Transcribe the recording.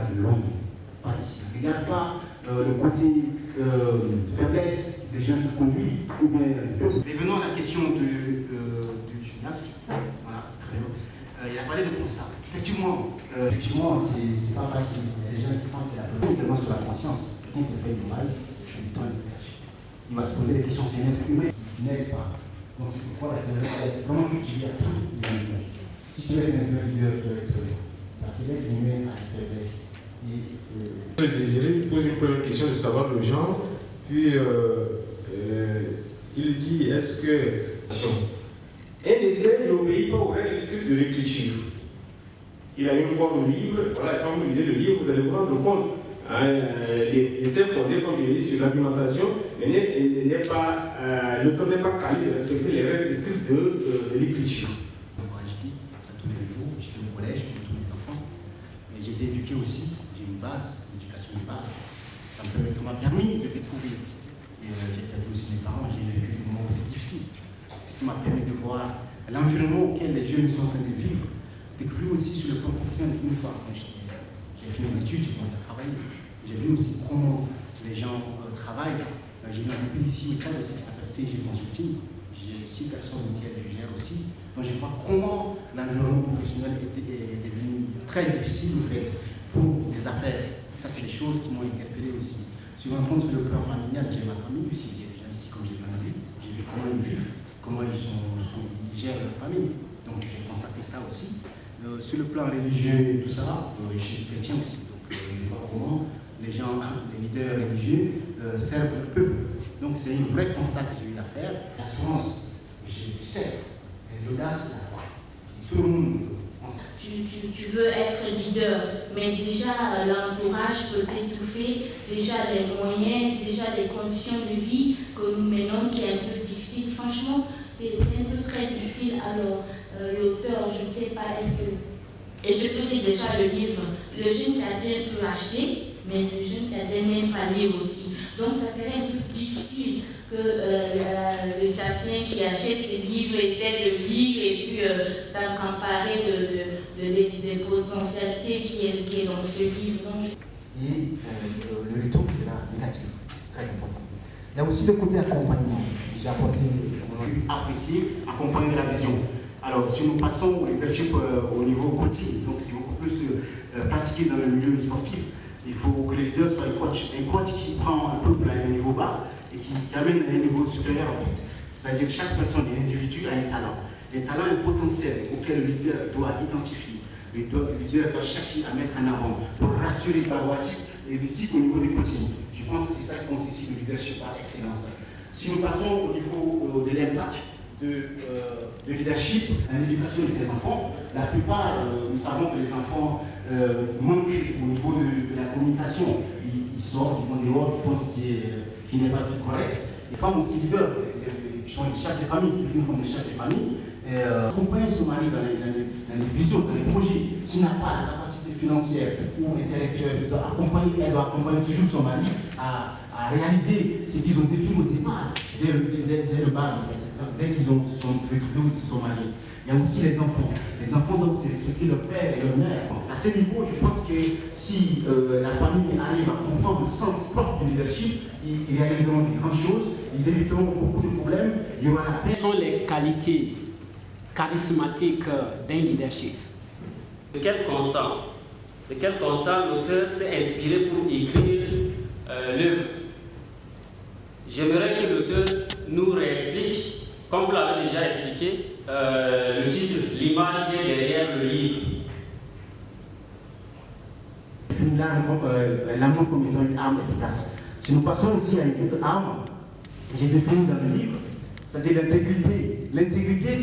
regarde l'homme, pas ici. Regarde pas le côté faiblesse des gens qui conduisent ou bien. Mais venons à la question du gymnase. Voilà, c'est très bien. Il a parlé de constat. Effectivement, c'est pas facile. Les gens qui pensent qu'il y a toujours sur la conscience. Quelqu'un qui fait du mal, je lui tends le perche. Il va se poser des questions, c'est un être humain qui n'aide pas. Donc c'est pourquoi comment tu vis à tout l'humain. Si tu es un leader, tu dois être là. Parce que l'être humain a une faiblesse. Je désirais poser une première question de savoir le genre, puis il dit est-ce que un essai n'obéit pas aux règles strictes de l'écriture. Il a une forme libre, voilà, quand vous lisez le livre, vous allez vous rendre compte. L'essai fondé, comme il dit, sur l'argumentation, l'auteur n'est pas qualifié de respecter les règles strictes de l'écriture. À tous les niveaux, j'étais au collège comme tous les enfants, mais j'ai été éduqué aussi, j'ai une base, une éducation de base. Ça m'a permis de découvrir. Et j'ai perdu aussi mes parents, j'ai vécu des moments aussi difficiles. Ce qui m'a permis de voir l'environnement auquel les jeunes sont en train de vivre, découvrir aussi sur le plan professionnel. Une fois, quand j'ai fini mes études, j'ai commencé à travailler. J'ai vu aussi comment les gens travaillent. J'ai une entreprise ici au Tchad aussi qui s'appelle CG Consulting. J'ai 6 personnes auxquelles je gère aussi. Donc je vois comment l'environnement professionnel est devenu très difficile en fait, pour les affaires. Ça, c'est des choses qui m'ont interpellé aussi. Si on entend sur le plan familial, j'ai ma famille aussi, il y a des gens ici comme j'ai grandi. J'ai vu comment ils vivent, comment ils gèrent leur famille. Donc j'ai constaté ça aussi. Sur le plan religieux et tout ça, je suis chrétien aussi. Donc je vois comment les gens, les leaders religieux servent le peuple. Donc c'est un vrai constat que j'ai eu à faire. L'assurance, j'ai du cerf, l'audace et la foi. Et tout le monde. Tu veux être leader, mais déjà l'entourage peut t'étouffer, déjà les moyens, déjà les conditions de vie que nous menons qui est un peu difficile. Franchement, c'est un peu très difficile. Alors, l'auteur, je ne sais pas, est-ce que. Et je peux dire déjà le livre, le jeune Tchadien peut acheter, mais le jeune Tchadien n'aime pas lire aussi. Donc, ça serait un peu difficile que le Tchadien qui achète ses livres essaie de lire et puis s'emparer des potentialités qui est dans ce livre. Et le retour, c'est là, négatif, très important. Il y a aussi le côté accompagnement. J'ai apporté, on a pu apprécier, accompagner la vision. Alors, si nous passons au leadership au niveau coaching, donc c'est beaucoup plus pratiqué dans le milieu sportif, il faut que les leaders soient un coach qui prend un peu à un niveau bas et qui amène à un niveau supérieur en fait. C'est-à-dire que chaque personne, un individu a un talent. Un talent est un potentiel auquel le leader doit identifier. Le leader doit chercher à mettre en avant pour rassurer la voiture et risque au niveau des coaching. Je pense que c'est ça qui consiste le leadership par excellence. Si nous passons au niveau de l'impact de leadership, l'éducation de ces enfants, la plupart, nous savons que les enfants manquent au niveau de la communication. Ils sortent, ils vont dehors, ils font ce qui n'est pas correct. Les femmes aussi leaders, ils sont des chefs de famille, ils sont des chefs de famille. Accompagner son mari dans les visions, dans les projets, s'il n'a pas la capacité financière ou intellectuelle, elle doit accompagner toujours son mari à réaliser ce qu'ils ont défini au départ, dès le bas en fait. Dès qu'ils se sont retrouvés ou ils se sont mariés. Il y a aussi les enfants. Les enfants, donc, c'est respecter leur père et leur mère. À ce niveau, je pense que si la famille arrive à comprendre le sens propre du leadership, ils réaliseront de grandes choses, ils éviteront beaucoup de problèmes, il y aura la paix. Quelles sont les qualités charismatiques d'un leadership? De quel constat l'auteur s'est inspiré pour écrire l'œuvre? J'aimerais que l'auteur nous réexplique, comme vous l'avez déjà expliqué, le titre, l'image qui est derrière le livre. L'amour comme étant une arme efficace. Si nous passons aussi à une autre arme, j'ai défini dans le livre, c'est-à-dire l'intégrité. L'intégrité,